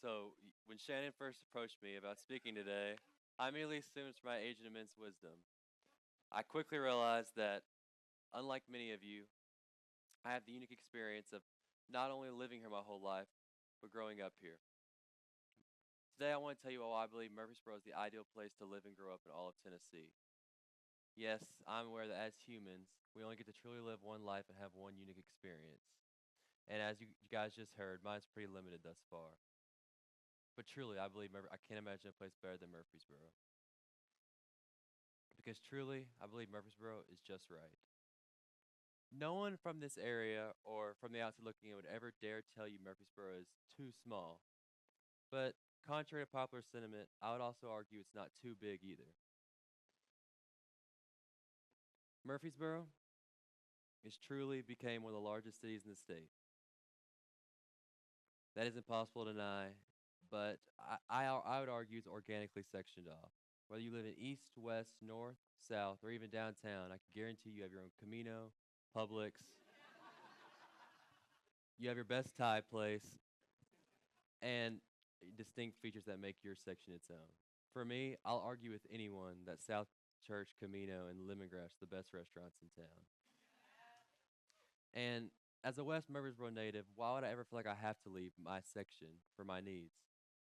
When Shannon first approached me about speaking today, I immediately assumed from my age and immense wisdom. I quickly realized that, unlike many of you, I have the unique experience of not only living here my whole life, but growing up here. Today, I want to tell you why I believe Murfreesboro is the ideal place to live and grow up in all of Tennessee. Yes, I'm aware that as humans, we only get to truly live one life and have one unique experience. And as you guys just heard, mine's pretty limited thus far. But truly, I believe I can't imagine a place better than Murfreesboro. Because truly, I believe Murfreesboro is just right. No one from this area or from the outside looking in would ever dare tell you Murfreesboro is too small. But contrary to popular sentiment, I would also argue it's not too big either. Murfreesboro is truly became one of the largest cities in the state. That is impossible to deny, but I would argue it's organically sectioned off. Whether you live in east, west, north, south, or even downtown, I can guarantee you have your own Camino, Publix, you have your best Thai place, and distinct features that make your section its own. For me, I'll argue with anyone that South Church, Camino, and Lemongrass are the best restaurants in town. And as a West Murfreesboro native, why would I ever feel like I have to leave my section for my needs?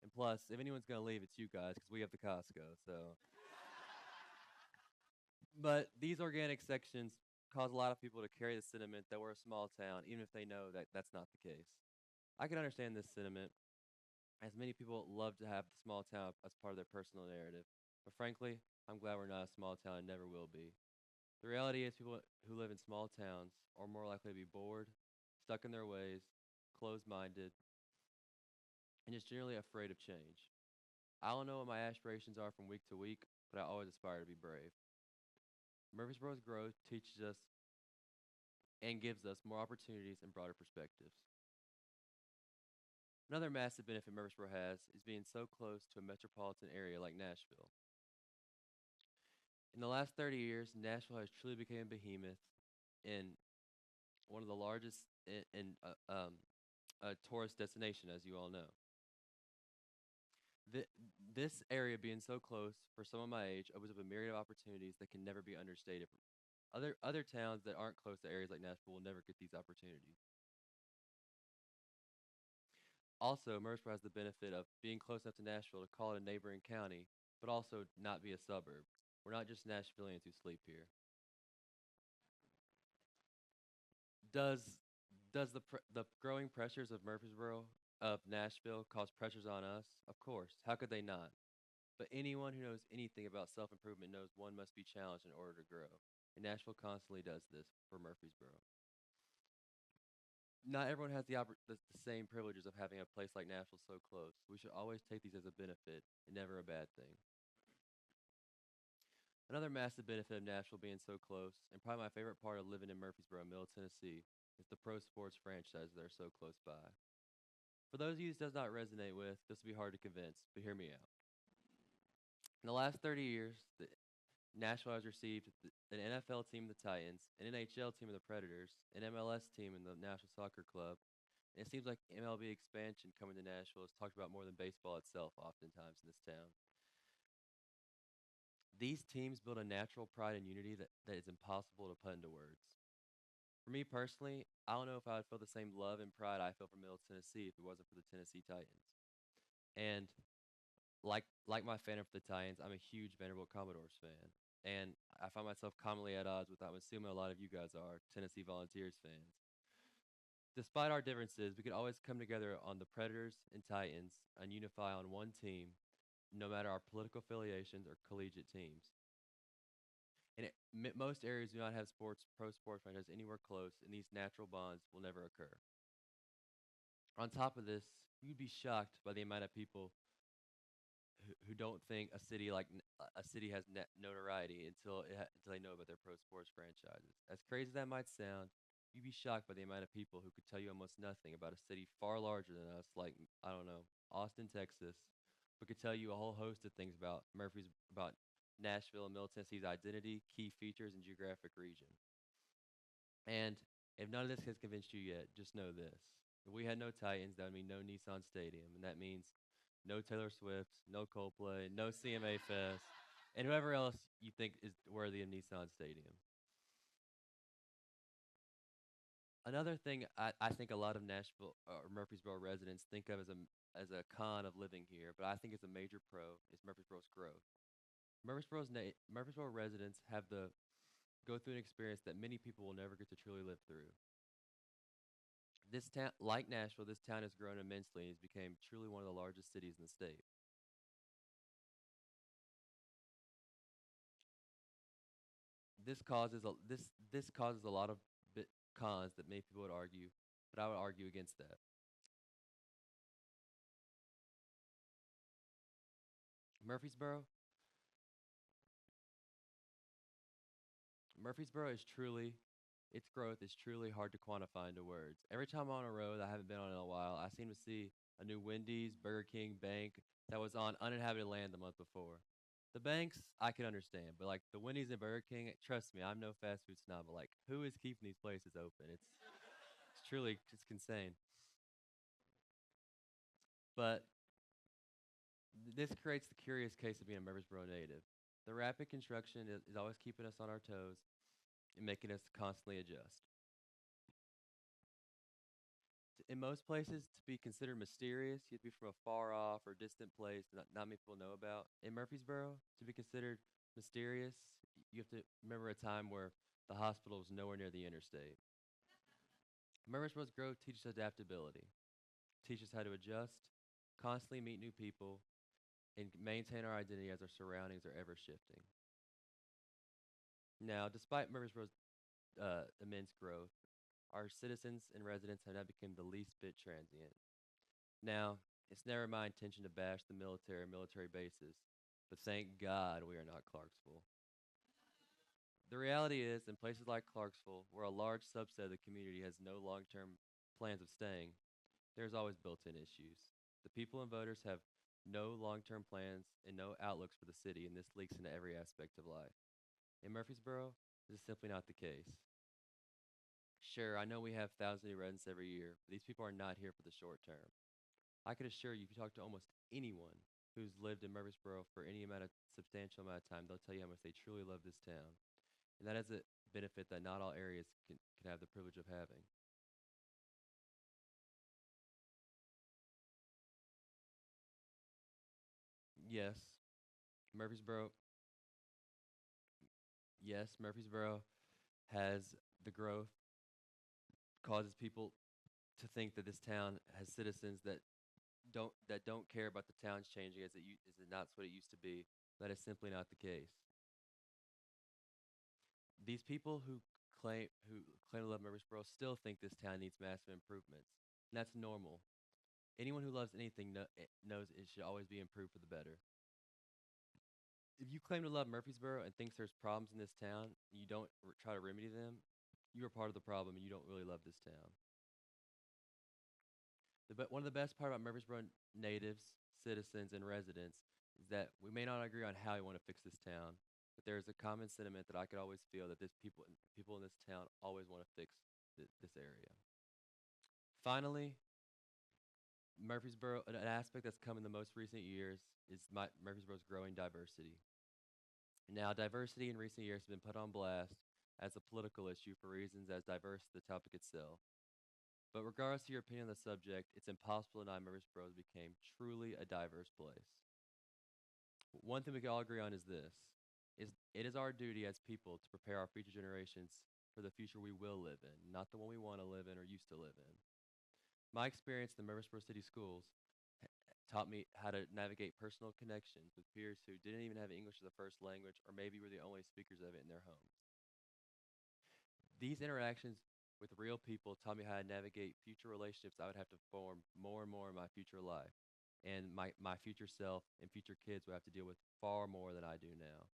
And plus, if anyone's gonna leave, it's you guys because we have the Costco. But these organic sections cause a lot of people to carry the sentiment that we're a small town, even if they know that that's not the case. I can understand this sentiment, as many people love to have the small town as part of their personal narrative. But frankly, I'm glad we're not a small town and never will be. The reality is, people who live in small towns are more likely to be bored, stuck in their ways, closed minded, and just generally afraid of change. I don't know what my aspirations are from week to week, but I always aspire to be brave. Murfreesboro's growth teaches us and gives us more opportunities and broader perspectives. Another massive benefit Murfreesboro has is being so close to a metropolitan area like Nashville. In the last 30 years, Nashville has truly become a behemoth in one of the largest in tourist destination, as you all know. Th- this area being so close for someone my age opens up a myriad of opportunities that can never be understated. Other towns that aren't close to areas like Nashville will never get these opportunities. Also, Murfreesboro has the benefit of being close enough to Nashville to call it a neighboring county, but also not be a suburb. We're not just Nashvillians who sleep here. Does does the growing pressures of Murfreesboro of Nashville cause pressures on us? Of course. How could they not? But anyone who knows anything about self improvement knows one must be challenged in order to grow. And Nashville constantly does this for Murfreesboro. Not everyone has the same privileges of having a place like Nashville so close. We should always take these as a benefit and never a bad thing. Another massive benefit of Nashville being so close, and probably my favorite part of living in Murfreesboro, Middle Tennessee, is the pro sports franchise that are so close by. For those of you this does not resonate with, this will be hard to convince, but hear me out. In the last 30 years, Nashville has received an NFL team, the Titans, an NHL team, the Predators, an MLS team, in the National Soccer Club. And it seems like MLB expansion coming to Nashville is talked about more than baseball itself, oftentimes in this town. These teams build a natural pride and unity that is impossible to put into words. For me personally, I don't know if I would feel the same love and pride I feel for Middle Tennessee if it wasn't for the Tennessee Titans. And like my fandom for the Titans, I'm a huge Vanderbilt Commodores fan. And I find myself commonly at odds with, I'm assuming a lot of you guys are, Tennessee Volunteers fans. Despite our differences, we could always come together on the Predators and Titans and unify on one team, no matter our political affiliations or collegiate teams. Most areas do not have pro sports franchises anywhere close, and these natural bonds will never occur. On top of this, you'd be shocked by the amount of people who don't think a city has notoriety until they know about their pro sports franchises. As crazy as that might sound, you'd be shocked by the amount of people who could tell you almost nothing about a city far larger than us, like I don't know, Austin, Texas, but could tell you a whole host of things about Nashville and Middle Tennessee's identity, key features, and geographic region. And if none of this has convinced you yet, just know this: if we had no Titans, that would mean no Nissan Stadium, and that means no Taylor Swift, no Coldplay, no CMA Fest, and whoever else you think is worthy of Nissan Stadium. Another thing I think a lot of Nashville or Murfreesboro residents think of as a con of living here, but I think it's a major pro is Murfreesboro's growth. Murfreesboro residents have the go through an experience that many people will never get to truly live through. This town, like Nashville, this town has grown immensely and has become truly one of the largest cities in the state. This causes a lot of cons that many people would argue, but I would argue against that. Murfreesboro, Murfreesboro is truly its growth is truly hard to quantify into words. Every time I'm on a road I haven't been on in a while, I seem to see a new Wendy's, Burger King, bank that was on uninhabited land the month before. The banks I can understand, but like the Wendy's and Burger King, trust me, I'm no fast food snob, but like who is keeping these places open? It's truly it's insane. But this creates the curious case of being a Murfreesboro native. The rapid construction is always keeping us on our toes and making us constantly adjust. In most places, to be considered mysterious, you have to be from a far off or distant place that not many people know about. In Murfreesboro, to be considered mysterious, you have to remember a time where the hospital was nowhere near the interstate. Murfreesboro's growth teaches adaptability, teaches how to adjust, constantly meet new people, and maintain our identity as our surroundings are ever shifting. Now, despite Murfreesboro's immense growth, our citizens and residents have not become the least bit transient. Now, it's never my intention to bash the military or military bases, but thank God we are not Clarksville. The reality is, in places like Clarksville, where a large subset of the community has no long term plans of staying, there's always built in issues. The people and voters have no long term plans and no outlooks for the city, and this leaks into every aspect of life. In Murfreesboro, this is simply not the case. Sure, I know we have thousands of new residents every year, but these people are not here for the short term. I can assure you, if you talk to almost anyone who's lived in Murfreesboro for any amount of substantial amount of time, they'll tell you how much they truly love this town. And that is a benefit that not all areas can have the privilege of having. Yes, Murfreesboro, Murfreesboro has the growth, causes people to think that this town has citizens that don't care about the town's changing as it not what it used to be. That is simply not the case. These people who claim to love Murfreesboro still think this town needs massive improvements, and that's normal. Anyone who loves anything knows it should always be improved for the better. If you claim to love Murfreesboro and thinks there's problems in this town, and you don't try to remedy them, you are part of the problem, and you don't really love this town. One of the best part about Murfreesboro natives, citizens, and residents is that we may not agree on how we want to fix this town, but there is a common sentiment that I could always feel that this people in this town always want to fix this area. Finally, Murfreesboro, an aspect that's come in the most recent years is Murfreesboro's growing diversity. Now, diversity in recent years has been put on blast as a political issue for reasons as diverse as the topic itself. But regardless of your opinion on the subject, it's impossible to deny Murfreesboro became truly a diverse place. One thing we can all agree on is this: is it is our duty as people to prepare our future generations for the future we will live in, not the one we want to live in or used to live in. My experience in the Murfreesboro City Schools taught me how to navigate personal connections with peers who didn't even have English as a first language or maybe were the only speakers of it in their homes. These interactions with real people taught me how to navigate future relationships I would have to form more and more in my future life. And my future self and future kids will have to deal with far more than I do now.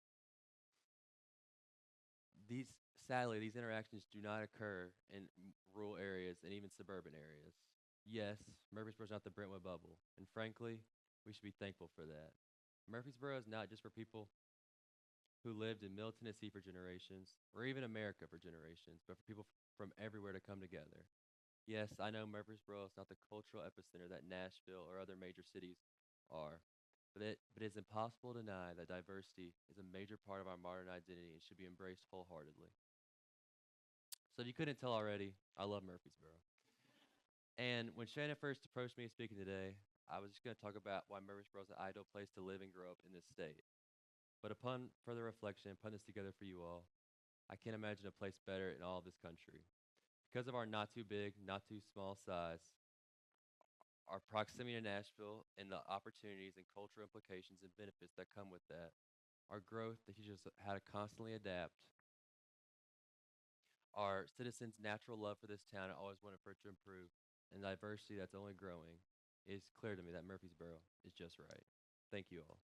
These Sadly, these interactions do not occur in rural areas and even suburban areas. Yes, Murfreesboro is not the Brentwood bubble, and frankly, we should be thankful for that. Murfreesboro is not just for people who lived in Middle Tennessee for generations, or even America for generations, but for people from everywhere to come together. Yes, I know Murfreesboro is not the cultural epicenter that Nashville or other major cities are. But it's impossible to deny that diversity is a major part of our modern identity and should be embraced wholeheartedly. So if you couldn't tell already, I love Murfreesboro. And when Shannon first approached me speaking today, I was just going to talk about why Murfreesboro is an ideal place to live and grow up in this state. But upon further reflection and putting this together for you all, I can't imagine a place better in all of this country. Because of our not too big, not too small size, our proximity to Nashville and the opportunities and cultural implications and benefits that come with that, our growth that teaches us how to constantly adapt, our citizens' natural love for this town and always wanting for it to improve, and diversity that's only growing, it's clear to me that Murfreesboro is just right. Thank you all.